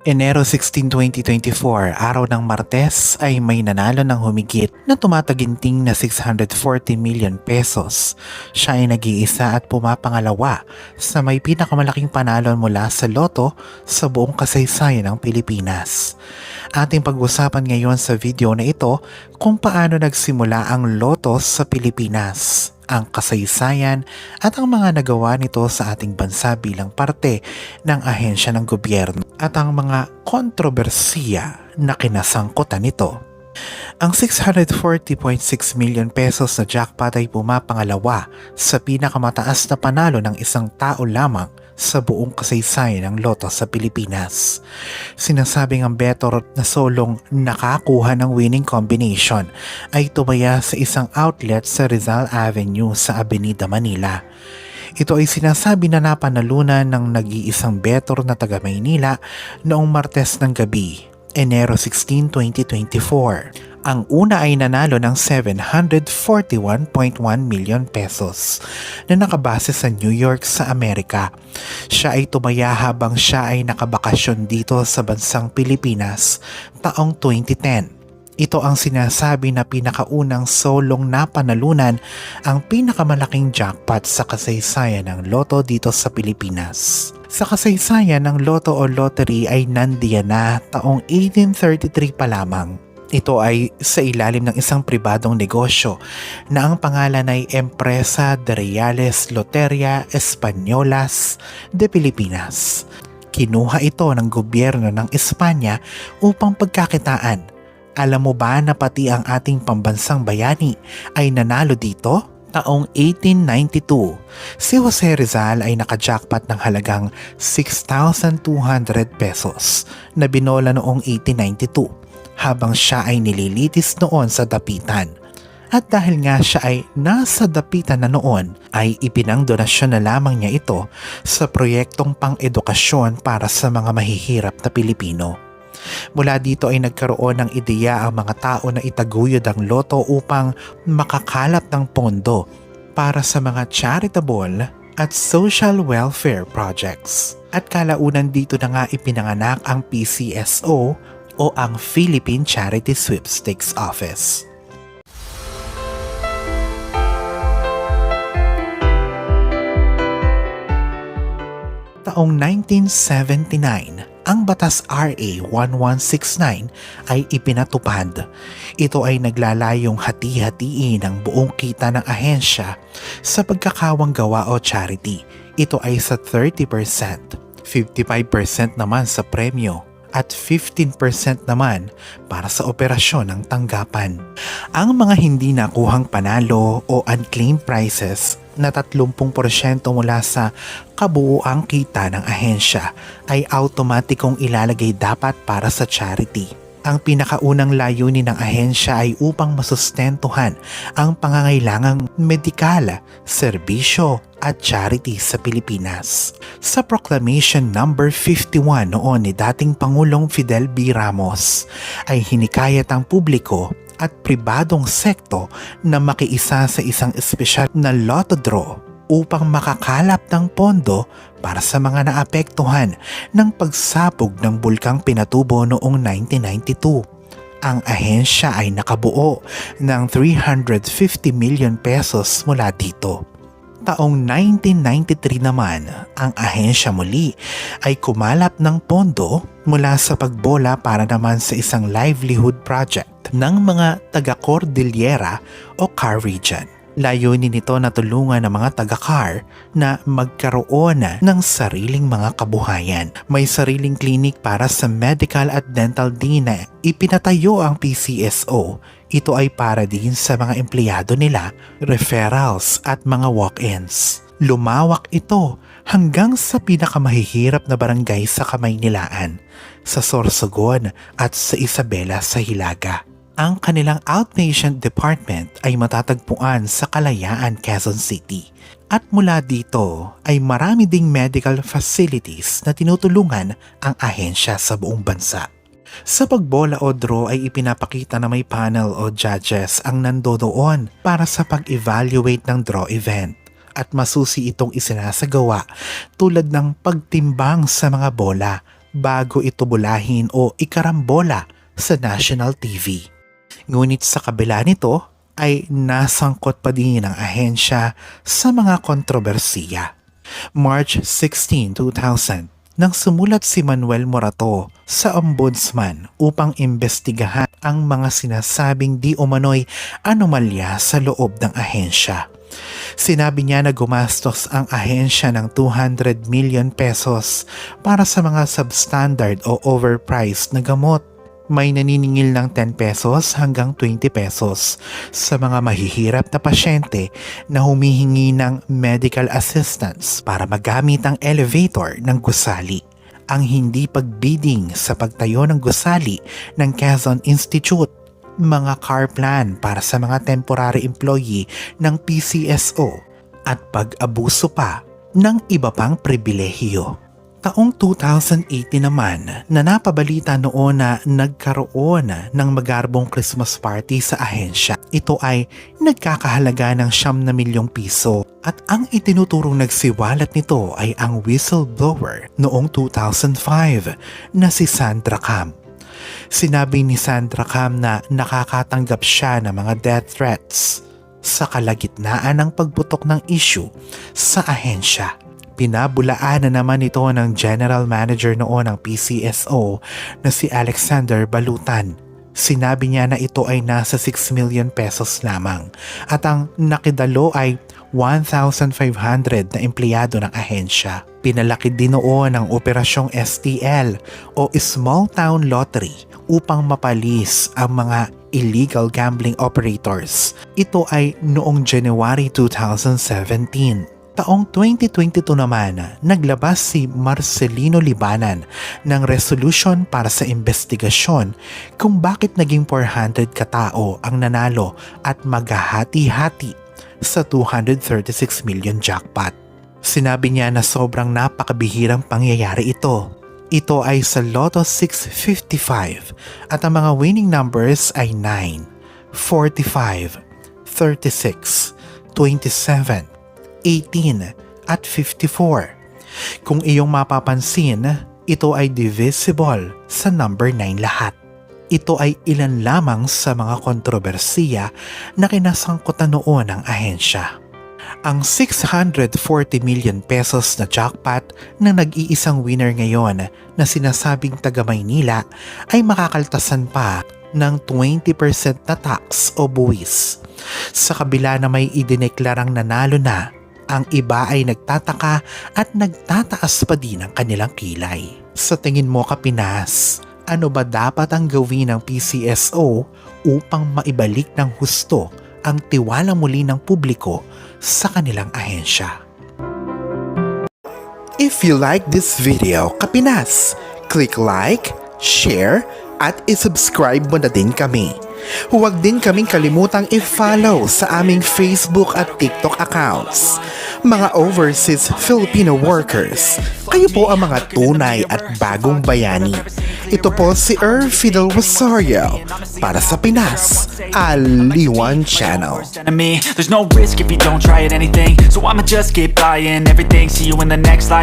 Enero 16, 2024, araw ng Martes ay may nanalo ng humigit na tumataginting na 640 million pesos. Siya ay nag-iisa at pumapangalawa sa may pinakamalaking panalo mula sa loto sa buong kasaysayan ng Pilipinas. Ating pag-usapan ngayon sa video na ito kung paano nagsimula ang loto sa Pilipinas, ang kasaysayan at ang mga nagawa nito sa ating bansa bilang parte ng ahensya ng gobyerno at ang mga kontrobersiya na kinasangkutan nito. Ang 640.6 million pesos na jackpot ay pumapangalawa sa pinakamataas na panalo ng isang tao lamang sa buong kasaysayan ng loto sa Pilipinas. Sinasabing ang betor na solong nakakuha ng winning combination ay tumaya sa isang outlet sa Rizal Avenue sa Avenida Manila. Ito ay sinasabi na napanalunan ng nag-iisang betor na taga Maynila noong Martes ng gabi, Enero 16, 2024. Ang una ay nanalo ng 741.1 million pesos na nakabase sa New York sa Amerika. Siya ay tumaya habang siya ay nakabakasyon dito sa bansang Pilipinas taong 2010. Ito ang sinasabi na pinakaunang solong napanalunan ang pinakamalaking jackpot sa kasaysayan ng loto dito sa Pilipinas. Sa kasaysayan ng loto o lottery ay nandiyan na taong 1833 pa lamang. Ito ay sa ilalim ng isang pribadong negosyo na ang pangalan ay Empresa de Reales Loteria Españolas de Pilipinas. Kinuha ito ng gobyerno ng Espanya upang pagkakitaan. Alam mo ba na pati ang ating pambansang bayani ay nanalo dito? Taong 1892, si Jose Rizal ay nakajackpot ng halagang 6,200 pesos na binola noong 1892 habang siya ay nililitis noon sa dapitan. At dahil nga siya ay nasa dapitan na noon, ay ipinangdonasyon na lamang niya ito sa proyektong pang-edukasyon para sa mga mahihirap na Pilipino. Mula dito ay nagkaroon ng ideya ang mga tao na itaguyod ang loto upang makakalap ng pondo para sa mga charitable at social welfare projects. At kalaunan dito na nga ipinanganak ang PCSO o ang Philippine Charity Sweepstakes Office. Taong 1979, ang Batas RA 1169 ay ipinatupad. Ito ay naglalayong hati-hatiin ang buong kita ng ahensya sa pagkakawang gawa o charity. Ito ay sa 30%, 55% naman sa premyo, at 15% naman para sa operasyon ng tanggapan. Ang mga hindi nakuhang panalo o unclaimed prizes na 30% mula sa kabuuang kita ng ahensya ay automatikong ilalagay dapat para sa charity. Ang pinakaunang layunin ng ahensya ay upang masustentuhan ang pangangailangang medikal, serbisyo at charity sa Pilipinas. Sa Proclamation No. 51 noon ni dating Pangulong Fidel B. Ramos ay hinikayat ang publiko at pribadong sekto na makiisa sa isang espesyal na lotto draw upang makakalap ng pondo para sa mga naapektuhan ng pagsabog ng bulkang Pinatubo noong 1992. Ang ahensya ay nakabuo ng 350 million pesos mula dito. Taong 1993 naman, ang ahensya muli ay kumalap ng pondo mula sa pagbola para naman sa isang livelihood project ng mga taga-Cordillera o Car Region. Layunin nito na tulungan ng mga taga-car na magkaroon ng sariling mga kabuhayan. May sariling klinik para sa medical at dental din na ipinatayo ang PCSO. Ito ay para din sa mga empleyado nila, referrals at mga walk-ins. Lumawak ito hanggang sa pinakamahihirap na barangay sa Kamaynilaan, sa Sorsogon at sa Isabela sa Hilaga. Ang kanilang outpatient department ay matatagpuan sa Kalayaan, Quezon City. At mula dito ay marami ding medical facilities na tinutulungan ang ahensya sa buong bansa. Sa pagbola o draw ay ipinapakita na may panel o judges ang nandoon para sa pag-evaluate ng draw event. At masusi itong isinasagawa tulad ng pagtimbang sa mga bola, bago ito bulahin o ikarambola sa national TV. Ngunit sa kabila nito ay nasangkot pa din ang ahensya sa mga kontrobersiya. March 16, 2000, nang sumulat si Manuel Morato sa Ombudsman upang imbestigahan ang mga sinasabing di umano'y anomalya sa loob ng ahensya. Sinabi niya na gumastos ang ahensya ng 200 million pesos para sa mga substandard o overpriced na gamot. May naniningil ng 10 pesos hanggang 20 pesos sa mga mahihirap na pasyente na humihingi ng medical assistance para magamit ang elevator ng gusali. Ang hindi pagbidding sa pagtayo ng gusali ng Quezon Institute, mga car plan para sa mga temporary employee ng PCSO at pag-abuso pa ng iba pang pribilehiyo. Taong 2018 naman na napabalita noon na nagkaroon ng magarbong Christmas party sa ahensya. Ito ay nagkakahalaga ng 9 na milyong piso at ang itinuturong nagsiwalat nito ay ang whistleblower noong 2005 na si Sandra Cam. Sinabi ni Sandra Cam na nakakatanggap siya ng mga death threats sa kalagitnaan ng pagputok ng issue sa ahensya. Pinabulaan na naman ito ng General Manager noon ng PCSO na si Alexander Balutan. Sinabi niya na ito ay nasa 6 million pesos lamang at ang nakidalo ay 1,500 na empleyado ng ahensya. Pinalaki din noon ang operasyong STL o Small Town Lottery upang mapalis ang mga illegal gambling operators. Ito ay noong January 2017. Taong 2022 naman, naglabas si Marcelino Libanan ng resolution para sa investigasyon kung bakit naging 400 katao ang nanalo at maghahati-hati sa 236 million jackpot. Sinabi niya na sobrang napakabihirang pangyayari ito. Ito ay sa Lotto 655 at ang mga winning numbers ay 9, 45, 36, 27, 18 at 54. Kung iyong mapapansin, ito ay divisible sa number 9 lahat. Ito ay ilan lamang sa mga kontrobersiya na kinasangkutan noon ng ahensya. Ang 640 million pesos na jackpot na nag-iisang winner ngayon na sinasabing taga Maynila ay makakaltasan pa ng 20% na tax o buwis. Sa kabila na may idineklarang nanalo na, ang iba ay nagtataka at nagtataas pa din ang kanilang kilay. Sa tingin mo, Kapinas, ano ba dapat ang gawin ng PCSO upang maibalik ng husto ang tiwala muli ng publiko sa kanilang ahensya? If you like this video, Kapinas, click like, share, at isubscribe mo na din kami. Huwag din kaming kalimutang i-follow sa aming Facebook at TikTok accounts. Mga overseas Filipino workers, kayo po ang mga tunay at bagong bayani. Ito po si Fidel Rosario para sa Pinas Aliwan Channel. There's no risk if you don't try at anything, so I'ma just keep buying everything. See you in the next life.